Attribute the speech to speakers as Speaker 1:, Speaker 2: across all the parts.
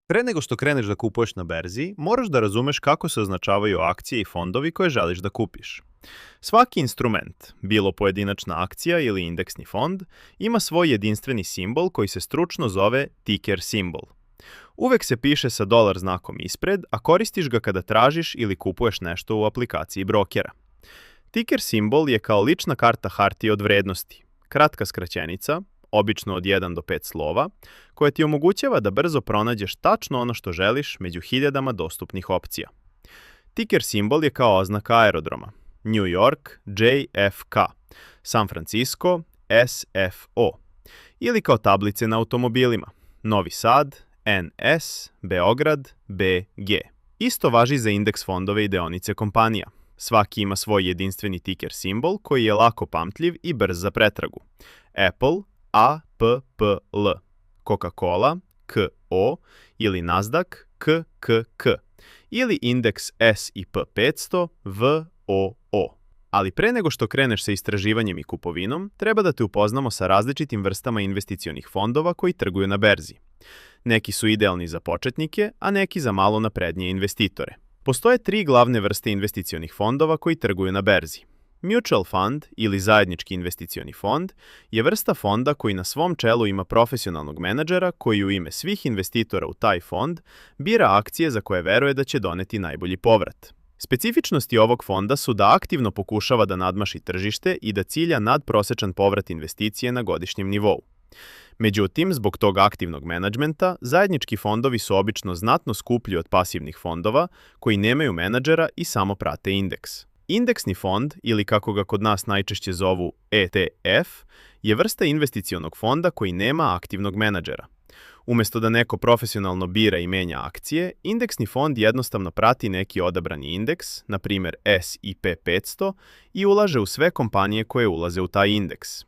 Speaker 1: Pre nego što kreneš da kupuješ na berzi, moraš da razumeš kako se označavaju akcije i fondovi koje želiš da kupiš. Svaki instrument, bilo pojedinačna akcija ili indeksni fond, ima svoj jedinstveni simbol koji se stručno zove ticker simbol. Uvek se piše sa dolar znakom ispred, a koristiš ga kada tražiš ili kupuješ nešto u aplikaciji brokera. Ticker simbol je kao lična karta hartije od vrednosti, kratka skraćenica, obično od 1 do 5 slova, koja ti omogućava da brzo pronađeš tačno ono što želiš među hiljadama dostupnih opcija. Ticker simbol je kao oznaka aerodroma. New York JFK, San Francisco SFO, ili kao tablice na automobilima. Novi Sad NS, Beograd BG. Isto važi za indeks fondove i deonice kompanija. Svaki ima svoj jedinstveni ticker simbol koji je lako pamtljiv i brz za pretragu. Apple APPL, Coca-Cola KO ili Nasdaq KKK ili indeks S&P 500 VOO. Ali pre nego što kreneš sa istraživanjem i kupovinom, treba da te upoznamo sa različitim vrstama investicionih fondova koji trguju na berzi. Neki su idealni za početnike, a neki za malo naprednije investitore. Postoje 3 glavne vrste investicionih fondova koji trguju na berzi. Mutual fund ili zajednički investicioni fond je vrsta fonda koji na svom čelu ima profesionalnog menadžera koji u ime svih investitora u taj fond bira akcije za koje veruje da će doneti najbolji povrat. Specifičnosti ovog fonda su da aktivno pokušava da nadmaši tržište i da cilja nadprosečan povrat investicije na godišnjem nivou. Međutim, zbog tog aktivnog menadžmenta, zajednički fondovi su obično znatno skuplji od pasivnih fondova koji nemaju menadžera i samo prate indeks. Indeksni fond, ili kako ga kod nas najčešće zovu ETF, je vrsta investicionog fonda koji nema aktivnog menadžera. Umesto da neko profesionalno bira i menja akcije, indeksni fond jednostavno prati neki odabrani indeks, na primjer S&P 500, i ulaže u sve kompanije koje ulaze u taj indeks.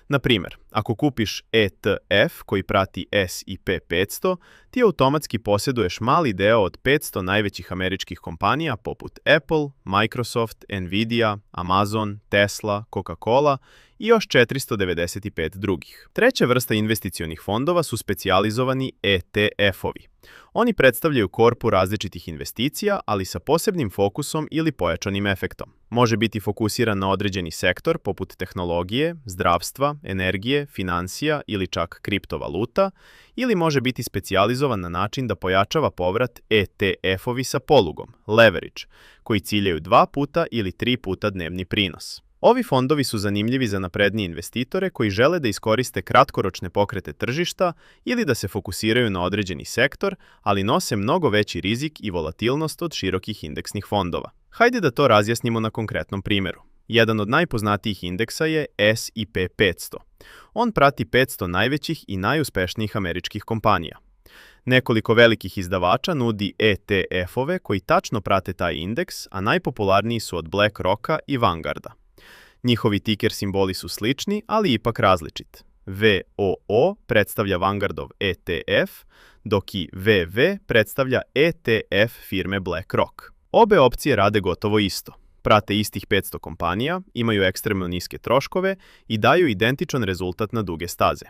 Speaker 1: Na primjer, ako kupiš ETF koji prati S&P 500, ti automatski posjeduješ mali deo od 500 najvećih američkih kompanija poput Apple, Microsoft, Nvidia, Amazon, Tesla, Coca-Cola i još 495 drugih. Treća vrsta investicionih fondova su specijalizovani ETF-ovi. Oni predstavljaju korpu različitih investicija, ali sa posebnim fokusom ili pojačanim efektom. Može biti fokusiran na određeni sektor poput tehnologije, zdravstva, energije, finansija ili čak kriptovaluta, ili može biti specijalizovan na način da pojačava povrat ETF-ovi sa polugom, leverage, koji ciljaju 2 puta ili 3 puta dnevni prinos. Ovi fondovi su zanimljivi za naprednije investitore koji žele da iskoriste kratkoročne pokrete tržišta ili da se fokusiraju na određeni sektor, ali nose mnogo veći rizik i volatilnost od širokih indeksnih fondova. Hajde da to razjasnimo na konkretnom primjeru. Jedan od najpoznatijih indeksa je S&P 500. On prati 500 najvećih i najuspešnijih američkih kompanija. Nekoliko velikih izdavača nudi ETF-ove koji tačno prate taj indeks, a najpopularniji su od BlackRocka i Vanguarda. Njihovi ticker simboli su slični, ali ipak različit. VOO predstavlja Vanguardov ETF, dok i VV predstavlja ETF firme BlackRock. Obe opcije rade gotovo isto. Prate istih 500 kompanija, imaju ekstremno niske troškove i daju identičan rezultat na duge staze.